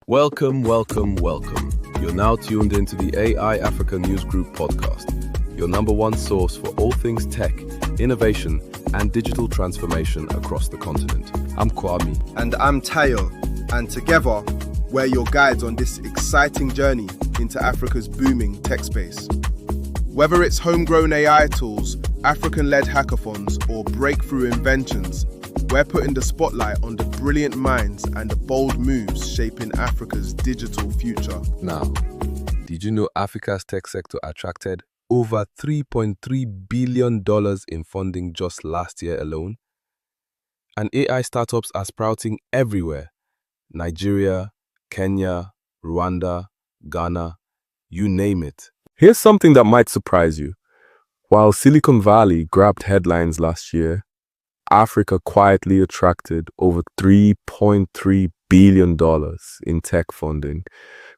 Welcome, welcome, welcome. You're now tuned into the AI Africa News Group podcast, your number one source for all things tech, innovation, and digital transformation across the continent. I'm Kwame. And I'm Tayo. And together, we're your guides on this exciting journey into Africa's booming tech space. Whether it's homegrown AI tools, African-led hackathons, or breakthrough inventions, we're putting the spotlight on the brilliant minds and the bold moves shaping Africa's digital future. Now, did you know Africa's tech sector attracted over $3.3 billion in funding just last year alone? And AI startups are sprouting everywhere. Nigeria, Kenya, Rwanda, Ghana, you name it. Here's something that might surprise you. While Silicon Valley grabbed headlines last year, Africa quietly attracted over $3.3 billion in tech funding,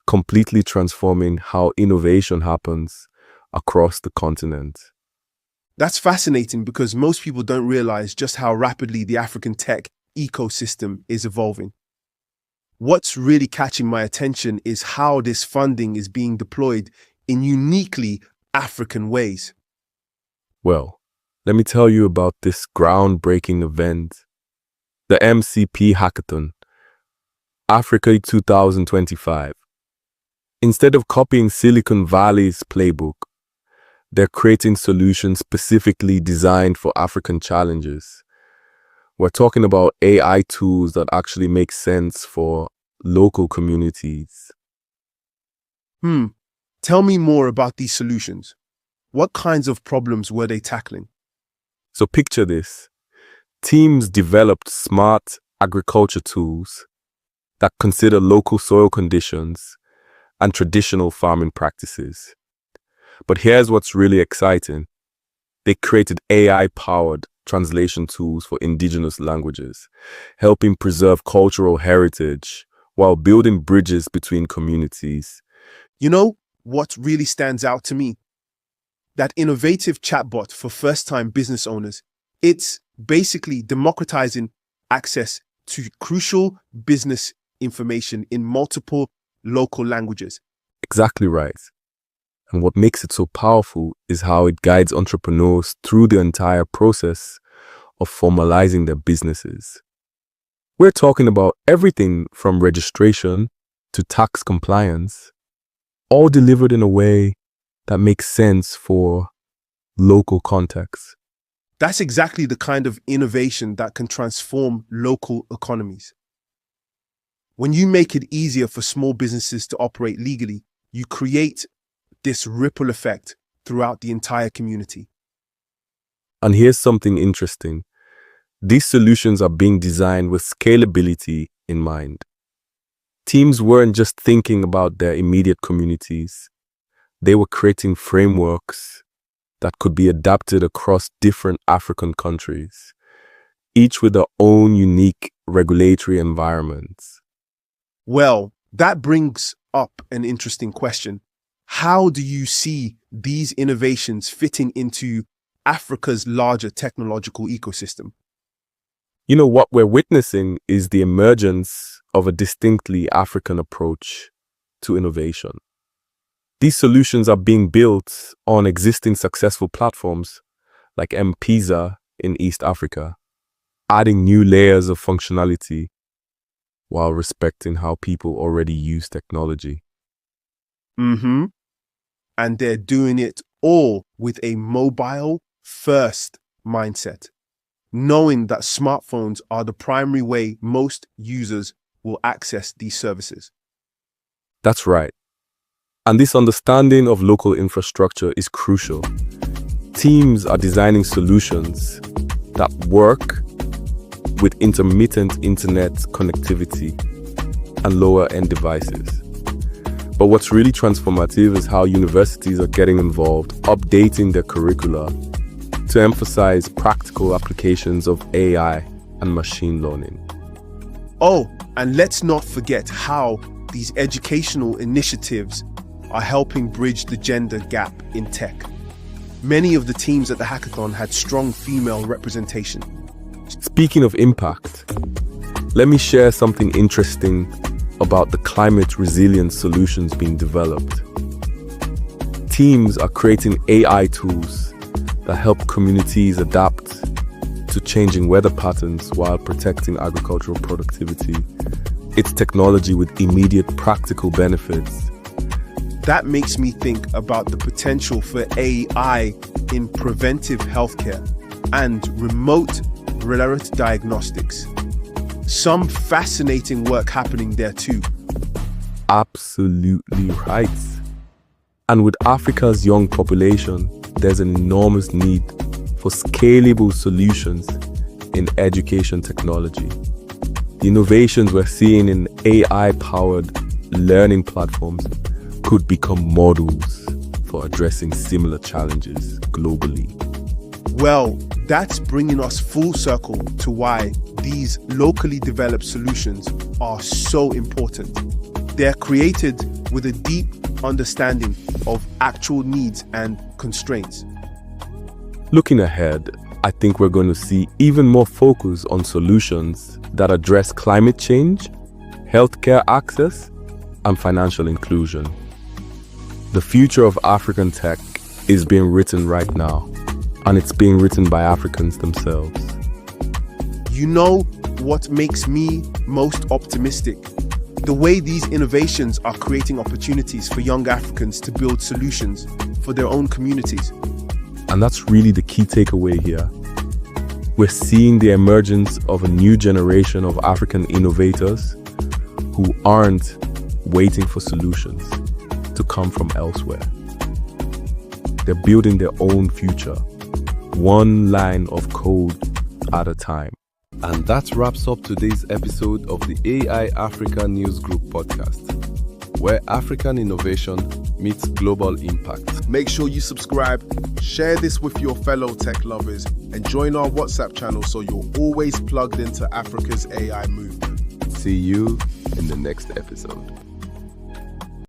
completely transforming how innovation happens across the continent. That's fascinating because most people don't realize just how rapidly the African tech ecosystem is evolving. What's really catching my attention is how this funding is being deployed in uniquely African ways. Well, let me tell you about this groundbreaking event, the MCP Hackathon Africa 2025. Instead of copying Silicon Valley's playbook, they're creating solutions specifically designed for African challenges. We're talking about AI tools that actually make sense for local communities. Tell me more about these solutions. What kinds of problems were they tackling? So picture this. Teams developed smart agriculture tools that consider local soil conditions and traditional farming practices. But here's what's really exciting. They created AI-powered translation tools for indigenous languages, helping preserve cultural heritage while building bridges between communities. You know what really stands out to me? That innovative chatbot for first-time business owners. It's basically democratizing access to crucial business information in multiple local languages. Exactly right. And what makes it so powerful is how it guides entrepreneurs through the entire process of formalizing their businesses. We're talking about everything from registration to tax compliance, all delivered in a way that makes sense for local context. That's exactly the kind of innovation that can transform local economies. When you make it easier for small businesses to operate legally, you create this ripple effect throughout the entire community. And here's something interesting. These solutions are being designed with scalability in mind. Teams weren't just thinking about their immediate communities. They were creating frameworks that could be adapted across different African countries, each with their own unique regulatory environments. Well, that brings up an interesting question. How do you see these innovations fitting into Africa's larger technological ecosystem? You know, what we're witnessing is the emergence of a distinctly African approach to innovation. These solutions are being built on existing successful platforms like M-Pesa in East Africa, adding new layers of functionality while respecting how people already use technology. And they're doing it all with a mobile-first mindset, knowing that smartphones are the primary way most users will access these services. That's right. And this understanding of local infrastructure is crucial. Teams are designing solutions that work with intermittent internet connectivity and lower-end devices. But what's really transformative is how universities are getting involved, updating their curricula to emphasize practical applications of AI and machine learning. Oh, and let's not forget how these educational initiatives are helping bridge the gender gap in tech. Many of the teams at the hackathon had strong female representation. Speaking of impact, let me share something interesting about the climate resilient solutions being developed. Teams are creating AI tools that help communities adapt to changing weather patterns while protecting agricultural productivity. It's technology with immediate practical benefits. That makes me think about the potential for AI in preventive healthcare and remote diagnostics. Some fascinating work happening there too. Absolutely right. And with Africa's young population, there's an enormous need for scalable solutions in education technology. The innovations we're seeing in AI-powered learning platforms could become models for addressing similar challenges globally. Well, that's bringing us full circle to why these locally developed solutions are so important. They're created with a deep understanding of actual needs and constraints. Looking ahead, I think we're going to see even more focus on solutions that address climate change, healthcare access, and financial inclusion. The future of African tech is being written right now, and it's being written by Africans themselves. You know what makes me most optimistic? The way these innovations are creating opportunities for young Africans to build solutions for their own communities. And that's really the key takeaway here. We're seeing the emergence of a new generation of African innovators who aren't waiting for solutions to come from elsewhere. They're building their own future, one line of code at a time. And that wraps up today's episode of the AI Africa News Group podcast, where African innovation meets global impact. Make sure you subscribe, share this with your fellow tech lovers, and join our WhatsApp channel so you're always plugged into Africa's AI movement. See you in the next episode.